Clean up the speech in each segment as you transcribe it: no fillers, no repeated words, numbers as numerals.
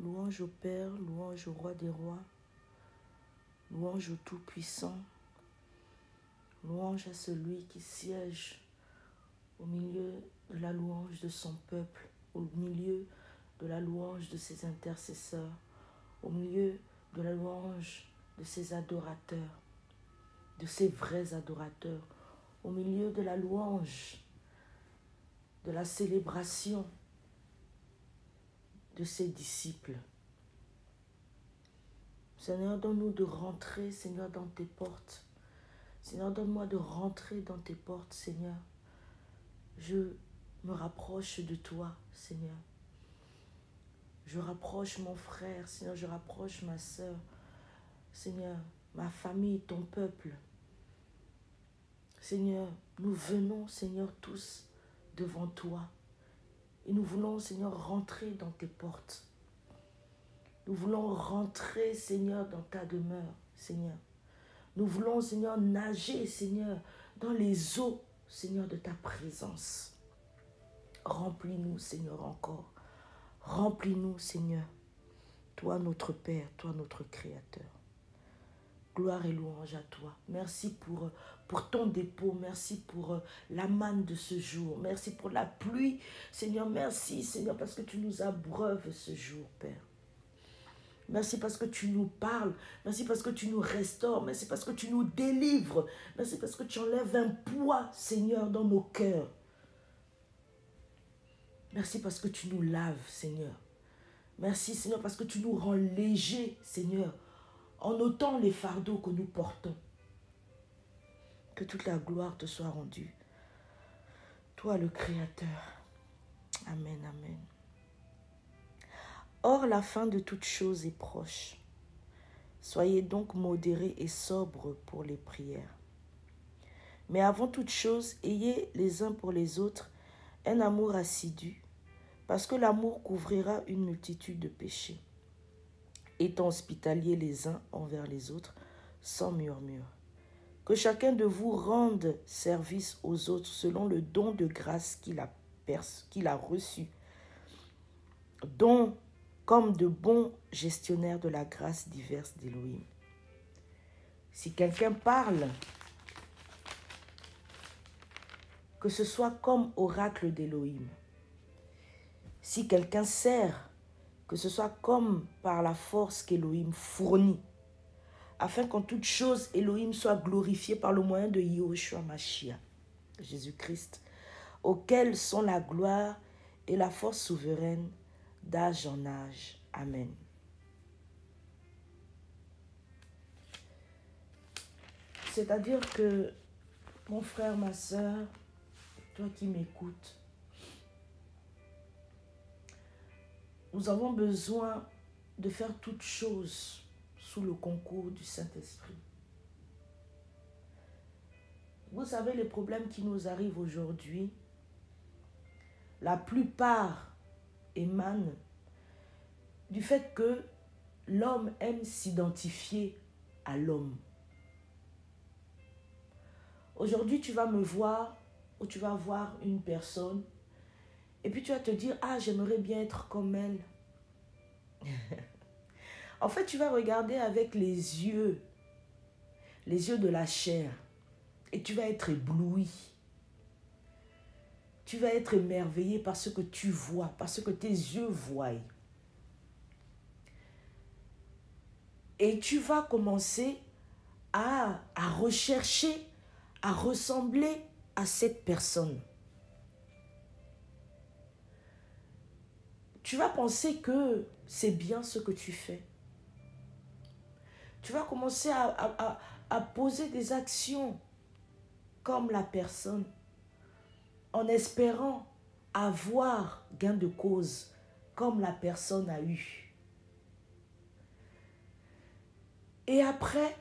Louange au Père, louange au Roi des rois, louange au Tout-Puissant, louange à celui qui siège au milieu de la louange de son peuple, au milieu de la louange de ses intercesseurs, au milieu de la louange de ses adorateurs, de ses vrais adorateurs, au milieu de la louange, de la célébration de ses disciples. Seigneur, donne-nous de rentrer, Seigneur, dans tes portes. Seigneur, donne-moi de rentrer dans tes portes, Seigneur. Je me rapproche de toi, Seigneur. Je rapproche mon frère, Seigneur, je rapproche ma sœur, Seigneur, ma famille, ton peuple. Seigneur, nous venons, Seigneur, tous devant toi. Et nous voulons, Seigneur, rentrer dans tes portes. Nous voulons rentrer, Seigneur, dans ta demeure, Seigneur. Nous voulons, Seigneur, nager, Seigneur, dans les eaux, Seigneur, de ta présence. Remplis-nous, Seigneur, encore. Remplis-nous, Seigneur. Toi, notre Père, toi, notre Créateur. Gloire et louange à toi. Merci pour ton dépôt. Merci pour la manne de ce jour. Merci pour la pluie. Seigneur, merci, Seigneur, parce que tu nous abreuves ce jour, Père. Merci parce que tu nous parles. Merci parce que tu nous restaures. Merci parce que tu nous délivres. Merci parce que tu enlèves un poids, Seigneur, dans nos cœurs. Merci parce que tu nous laves, Seigneur. Merci, Seigneur, parce que tu nous rends légers, Seigneur, en ôtant les fardeaux que nous portons. Que toute la gloire te soit rendue. Toi, le Créateur. Amen, amen. Or, la fin de toute chose est proche. Soyez donc modérés et sobres pour les prières. Mais avant toute chose, ayez les uns pour les autres un amour assidu, parce que l'amour couvrira une multitude de péchés. Étant hospitaliers les uns envers les autres, sans murmure. Que chacun de vous rende service aux autres selon le don de grâce qu'il a reçu, dont comme de bons gestionnaires de la grâce diverse d'Élohim. Si quelqu'un parle, que ce soit comme oracle d'Élohim. Si quelqu'un sert, que ce soit comme par la force qu'Élohim fournit, afin qu'en toute chose, Élohim soit glorifié par le moyen de Yahushua Mashiach, Jésus-Christ, auquel sont la gloire et la force souveraine d'âge en âge. Amen. C'est-à-dire que, mon frère, ma soeur, toi qui m'écoutes, nous avons besoin de faire toutes choses sous le concours du Saint-Esprit. Vous savez, les problèmes qui nous arrivent aujourd'hui, la plupart émanent du fait que l'homme aime s'identifier à l'homme. Aujourd'hui, tu vas me voir ou tu vas voir une personne et puis tu vas te dire « Ah, j'aimerais bien être comme elle. » En fait, tu vas regarder avec les yeux de la chair et tu vas être ébloui. Tu vas être émerveillé par ce que tu vois, par ce que tes yeux voient. Et tu vas commencer à rechercher, à ressembler à cette personne. Tu vas penser que c'est bien ce que tu fais. Tu vas commencer à poser des actions comme la personne, en espérant avoir gain de cause comme la personne a eu. Et après,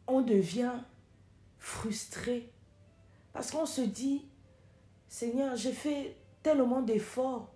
on devient frustré parce qu'on se dit, Seigneur, j'ai fait tellement d'efforts,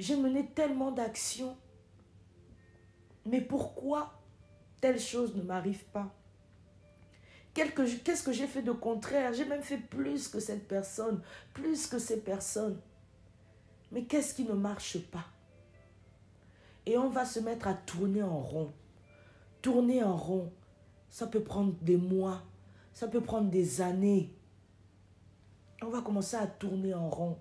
j'ai mené tellement d'actions, mais pourquoi telle chose ne m'arrive pas? Qu'est-ce que j'ai fait de contraire? J'ai même fait plus que cette personne, plus que ces personnes. Mais qu'est-ce qui ne marche pas? Et on va se mettre à tourner en rond. Tourner en rond, ça peut prendre des mois, ça peut prendre des années. On va commencer à tourner en rond.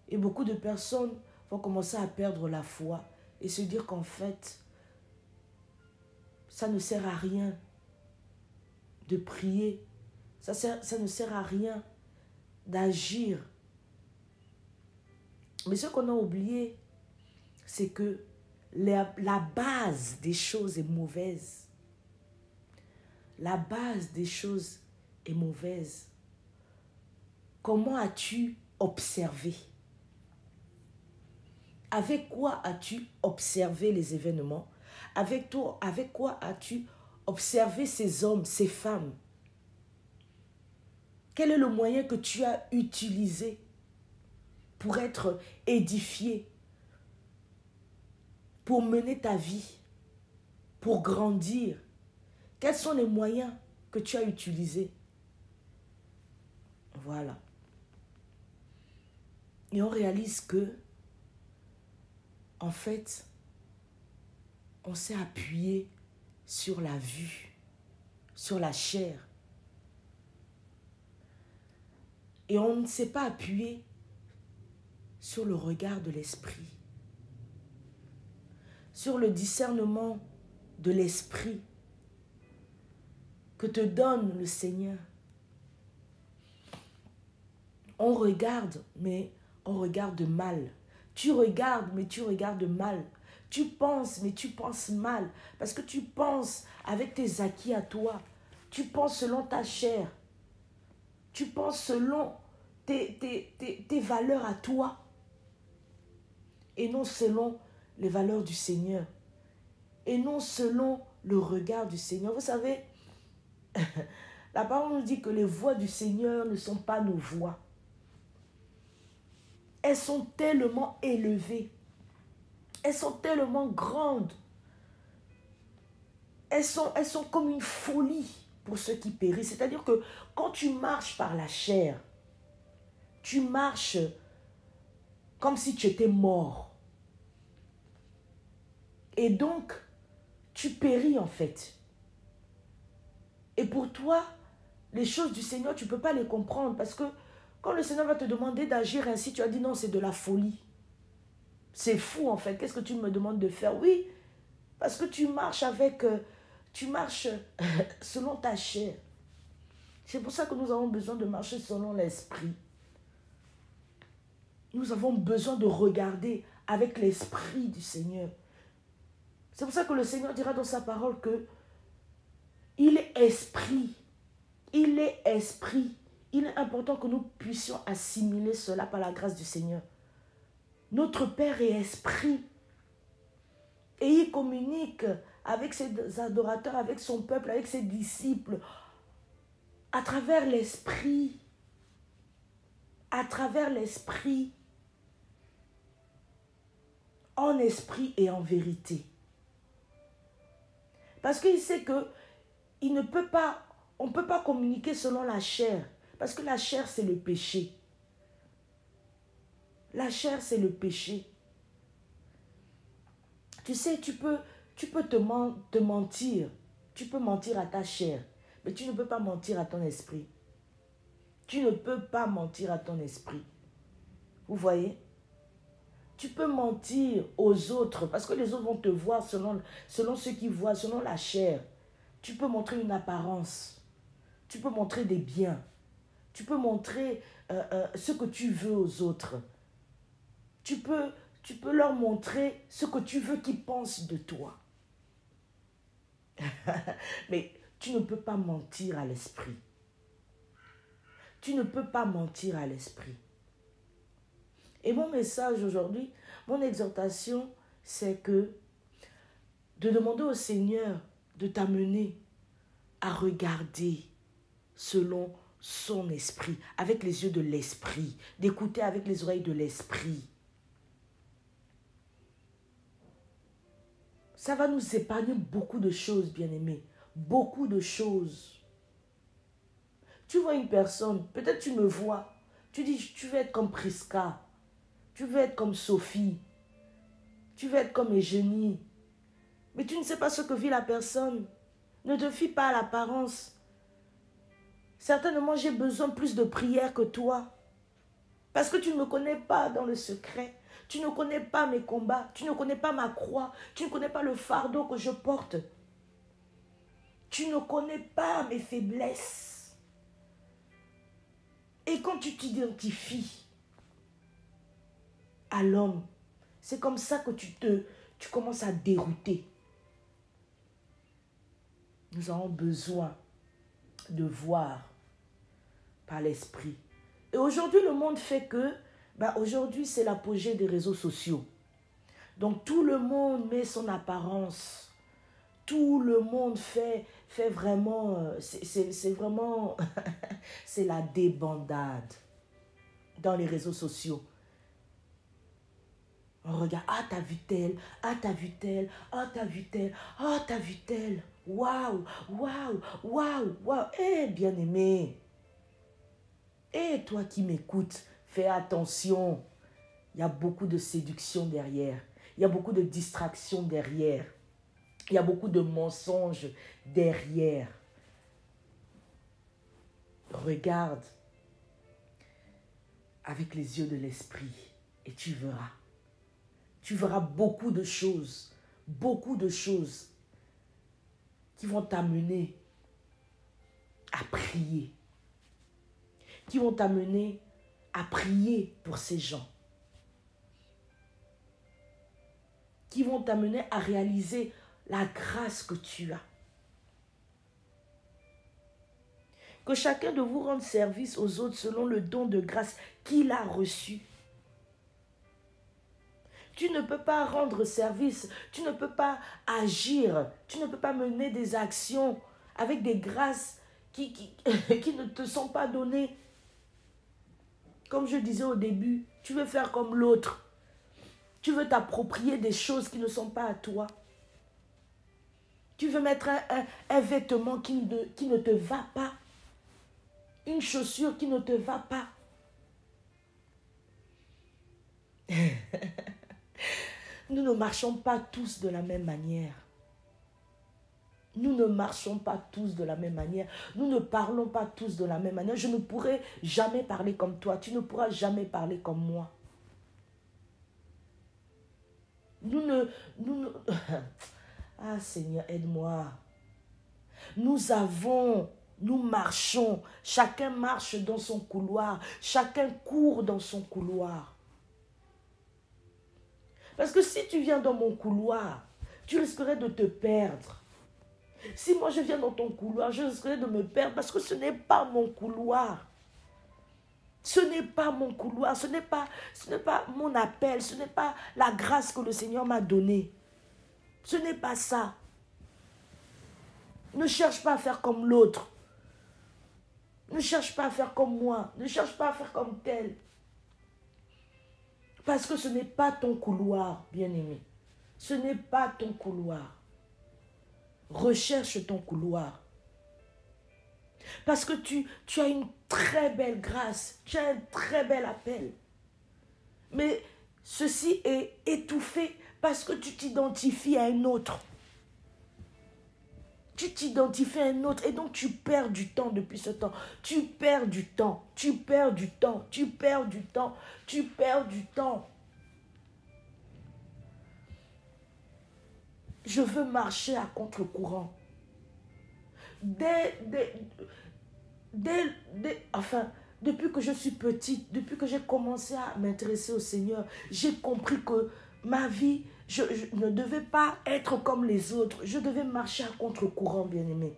Et beaucoup de personnes vont commencer à perdre la foi et se dire qu'en fait, ça ne sert à rien de prier. Ça ne sert à rien d'agir. Mais ce qu'on a oublié, c'est que la base des choses est mauvaise. La base des choses est mauvaise. Comment as-tu observé? Avec quoi as-tu observé les événements? Avec quoi as-tu observé ces hommes, ces femmes? Quel est le moyen que tu as utilisé pour être édifié, pour mener ta vie, pour grandir? Quels sont les moyens que tu as utilisés? Voilà. Et on réalise que, en fait, on s'est appuyé sur la vue, sur la chair. Et on ne s'est pas appuyé sur le regard de l'esprit, sur le discernement de l'esprit que te donne le Seigneur. On regarde, mais on regarde mal. Tu regardes, mais tu regardes mal. Tu penses, mais tu penses mal. Parce que tu penses avec tes acquis à toi. Tu penses selon ta chair. Tu penses selon tes valeurs à toi. Et non selon les valeurs du Seigneur. Et non selon le regard du Seigneur. Vous savez, la parole nous dit que les voies du Seigneur ne sont pas nos voies. Elles sont tellement élevées. Elles sont tellement grandes. Elles sont comme une folie pour ceux qui périssent. C'est-à-dire que quand tu marches par la chair, tu marches comme si tu étais mort. Et donc, tu péris en fait. Et pour toi, les choses du Seigneur, tu ne peux pas les comprendre. Parce que quand le Seigneur va te demander d'agir ainsi, tu as dit non, c'est de la folie. C'est fou en fait. Qu'est-ce que tu me demandes de faire? Oui, parce que tu marches selon ta chair. C'est pour ça que nous avons besoin de marcher selon l'esprit. Nous avons besoin de regarder avec l'esprit du Seigneur. C'est pour ça que le Seigneur dira dans sa parole que il est esprit. Il est esprit. Il est important que nous puissions assimiler cela par la grâce du Seigneur. Notre Père est esprit. Et il communique avec ses adorateurs, avec son peuple, avec ses disciples, à travers l'esprit. À travers l'esprit. En esprit et en vérité. Parce qu'il sait que on ne peut pas communiquer selon la chair. Parce que la chair, c'est le péché. La chair, c'est le péché. Tu sais, tu peux te mentir. Tu peux mentir à ta chair. Mais tu ne peux pas mentir à ton esprit. Tu ne peux pas mentir à ton esprit. Vous voyez? Tu peux mentir aux autres. Parce que les autres vont te voir selon ce qu'ils voient, selon la chair. Tu peux montrer une apparence. Tu peux montrer des biens. Tu peux montrer ce que tu veux aux autres. Tu peux leur montrer ce que tu veux qu'ils pensent de toi. Mais tu ne peux pas mentir à l'esprit. Tu ne peux pas mentir à l'esprit. Et mon message aujourd'hui, mon exhortation, c'est que de demander au Seigneur de t'amener à regarder selon son esprit, avec les yeux de l'esprit, d'écouter avec les oreilles de l'esprit. Ça va nous épargner beaucoup de choses, bien-aimés. Beaucoup de choses. Tu vois une personne, peut-être tu me vois, tu dis, tu veux être comme Prisca. Tu veux être comme Sophie. Tu veux être comme Eugénie. Mais tu ne sais pas ce que vit la personne. Ne te fie pas à l'apparence. Certainement, j'ai besoin plus de prière que toi. Parce que tu ne me connais pas dans le secret. Tu ne connais pas mes combats. Tu ne connais pas ma croix. Tu ne connais pas le fardeau que je porte. Tu ne connais pas mes faiblesses. Et quand tu t'identifies à l'homme, c'est comme ça que tu commences à dérouter. Nous avons besoin de voir par l'esprit. Et aujourd'hui, le monde fait que, aujourd'hui, c'est l'apogée des réseaux sociaux. Donc, tout le monde met son apparence. Tout le monde fait vraiment, c'est vraiment, c'est la débandade dans les réseaux sociaux. On regarde, ah, t'as vu tel, ah, t'as vu tel, ah, t'as vu tel, ah, t'as vu tel. Waouh, waouh, waouh, waouh. Eh, bien-aimé. Eh, toi qui m'écoutes, fais attention. Il y a beaucoup de séduction derrière. Il y a beaucoup de distraction derrière. Il y a beaucoup de mensonges derrière. Regarde avec les yeux de l'esprit et tu verras. Tu verras beaucoup de choses qui vont t'amener à prier, qui vont t'amener à prier pour ces gens, qui vont t'amener à réaliser la grâce que tu as. Que chacun de vous rende service aux autres selon le don de grâce qu'il a reçu. Tu ne peux pas rendre service, tu ne peux pas agir, tu ne peux pas mener des actions avec des grâces qui ne te sont pas données. Comme je disais au début, tu veux faire comme l'autre. Tu veux t'approprier des choses qui ne sont pas à toi. Tu veux mettre un vêtement qui ne te va pas. Une chaussure qui ne te va pas. Nous ne marchons pas tous de la même manière. Nous ne marchons pas tous de la même manière. Nous ne parlons pas tous de la même manière. Je ne pourrai jamais parler comme toi. Tu ne pourras jamais parler comme moi. Ah Seigneur, aide-moi. Nous marchons. Chacun marche dans son couloir. Chacun court dans son couloir. Parce que si tu viens dans mon couloir, tu risquerais de te perdre. Si moi je viens dans ton couloir, je risquerais de me perdre parce que ce n'est pas mon couloir. Ce n'est pas mon couloir, ce n'est pas mon appel, ce n'est pas la grâce que le Seigneur m'a donnée. Ce n'est pas ça. Ne cherche pas à faire comme l'autre. Ne cherche pas à faire comme moi. Ne cherche pas à faire comme tel. Parce que ce n'est pas ton couloir, bien-aimé. Ce n'est pas ton couloir. Recherche ton couloir. Parce que tu as une très belle grâce. Tu as un très bel appel. Mais ceci est étouffé parce que tu t'identifies à un autre. Tu t'identifies à un autre et donc tu perds du temps depuis ce temps. Tu perds du temps. Tu perds du temps. Tu perds du temps. Tu perds du temps. Je veux marcher à contre-courant. Depuis que je suis petite, depuis que j'ai commencé à m'intéresser au Seigneur, j'ai compris que ma vie, je ne devais pas être comme les autres. Je devais marcher à contre-courant, bien-aimé.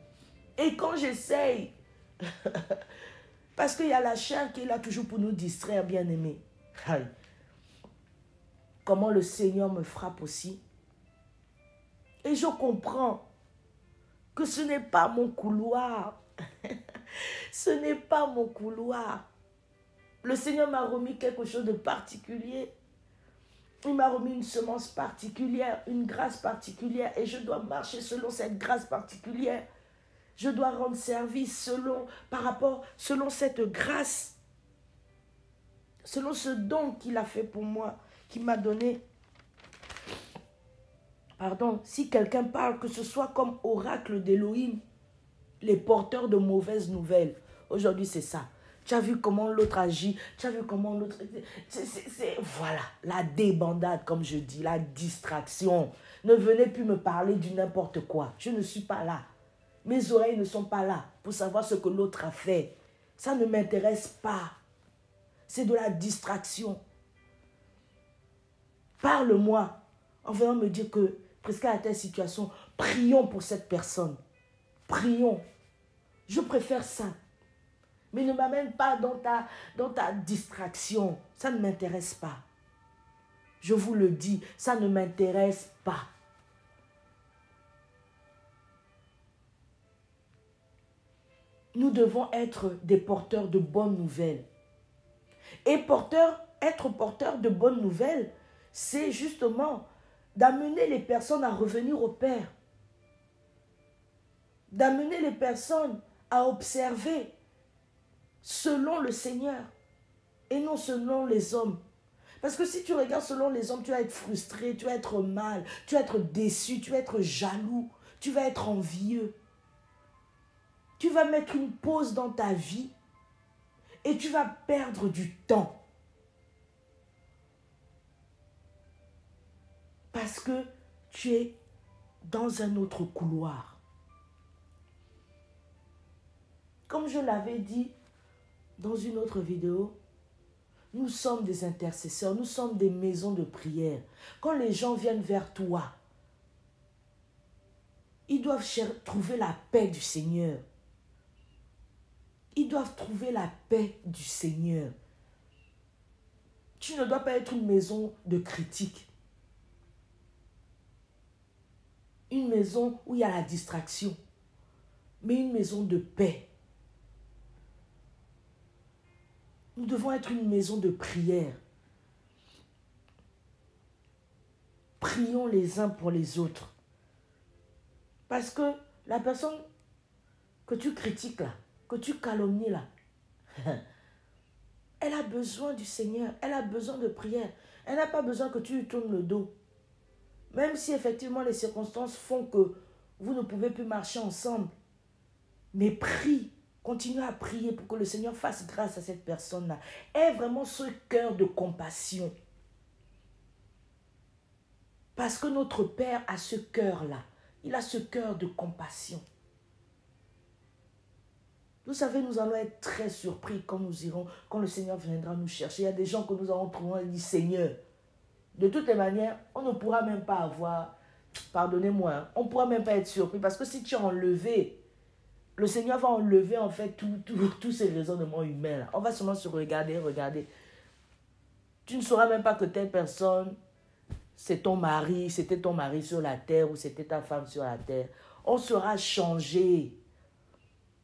Et quand j'essaye, parce qu'il y a la chair qui est là toujours pour nous distraire, bien-aimé. Comment le Seigneur me frappe aussi. Et je comprends que ce n'est pas mon couloir. Ce n'est pas mon couloir. Le Seigneur m'a remis quelque chose de particulier. Il m'a remis une semence particulière, une grâce particulière. Et je dois marcher selon cette grâce particulière. Je dois rendre service selon cette grâce. selon ce don qu'il a fait pour moi, qu'il m'a donné. Pardon, si quelqu'un parle, que ce soit comme oracle d'Élohim, les porteurs de mauvaises nouvelles. Aujourd'hui, c'est ça. Tu as vu comment l'autre agit, tu as vu comment l'autre... Voilà, la débandade, comme je dis, la distraction. Ne venez plus me parler du n'importe quoi. Je ne suis pas là. Mes oreilles ne sont pas là pour savoir ce que l'autre a fait. Ça ne m'intéresse pas. C'est de la distraction. Parle-moi en venant me dire que, presque à telle situation, prions pour cette personne. Prions. Je préfère ça. Mais ne m'amène pas dans ta distraction. Ça ne m'intéresse pas. Je vous le dis, ça ne m'intéresse pas. Nous devons être des porteurs de bonnes nouvelles. Et être porteur de bonnes nouvelles, c'est justement d'amener les personnes à revenir au Père. D'amener les personnes à observer selon le Seigneur et non selon les hommes. Parce que si tu regardes selon les hommes, tu vas être frustré, tu vas être mal, tu vas être déçu, tu vas être jaloux, tu vas être envieux. Tu vas mettre une pause dans ta vie et tu vas perdre du temps. Parce que tu es dans un autre couloir. Comme je l'avais dit dans une autre vidéo, nous sommes des intercesseurs, nous sommes des maisons de prière. Quand les gens viennent vers toi, ils doivent trouver la paix du Seigneur. Ils doivent trouver la paix du Seigneur. Tu ne dois pas être une maison de critique. Une maison où il y a la distraction. Mais une maison de paix. Nous devons être une maison de prière. Prions les uns pour les autres. Parce que la personne que tu critiques là, que tu calomnies là, elle a besoin du Seigneur, elle a besoin de prière. Elle n'a pas besoin que tu lui tournes le dos. Même si effectivement les circonstances font que vous ne pouvez plus marcher ensemble. Mais prie, continue à prier pour que le Seigneur fasse grâce à cette personne-là. Aie vraiment ce cœur de compassion. Parce que notre Père a ce cœur-là. Il a ce cœur de compassion. Vous savez, nous allons être très surpris quand nous irons, quand le Seigneur viendra nous chercher. Il y a des gens que nous allons trouver et dire, Seigneur, de toutes les manières, on ne pourra même pas avoir, pardonnez-moi, hein, on ne pourra même pas être surpris. Parce que si tu as enlevé, le Seigneur va enlever en fait tous ces raisonnements humains là. On va seulement se regarder. Tu ne sauras même pas que telle personne, c'est ton mari, c'était ton mari sur la terre ou c'était ta femme sur la terre. On sera changé.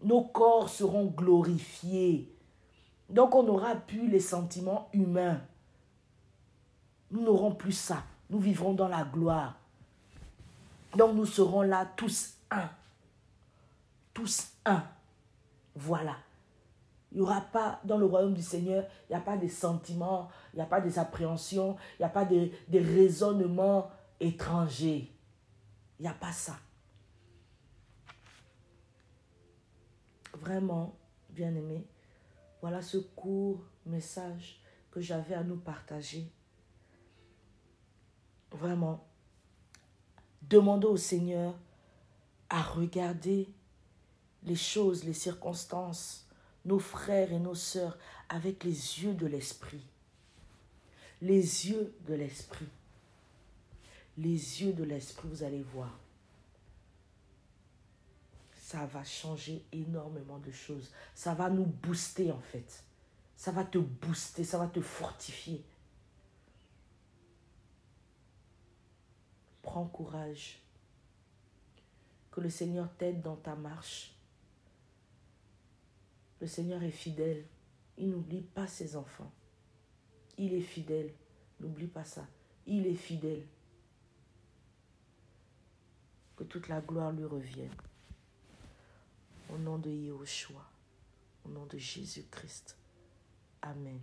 Nos corps seront glorifiés. Donc on n'aura plus les sentiments humains. Nous n'aurons plus ça. Nous vivrons dans la gloire. Donc nous serons là tous un. Tous un. Voilà. Il n'y aura pas, dans le royaume du Seigneur, il n'y a pas de sentiments, il n'y a pas des appréhensions, il n'y a pas des raisonnements étrangers. Il n'y a pas ça. Vraiment, bien-aimés, voilà ce court message que j'avais à nous partager. Vraiment, demandons au Seigneur à regarder les choses, les circonstances, nos frères et nos sœurs avec les yeux de l'esprit. Les yeux de l'esprit. Les yeux de l'esprit, vous allez voir. Ça va changer énormément de choses. Ça va nous booster en fait. Ça va te booster, ça va te fortifier. Prends courage. Que le Seigneur t'aide dans ta marche. Le Seigneur est fidèle. Il n'oublie pas ses enfants. Il est fidèle. N'oublie pas ça. Il est fidèle. Que toute la gloire lui revienne. Au nom de Yahushua. Au nom de Jésus-Christ. Amen.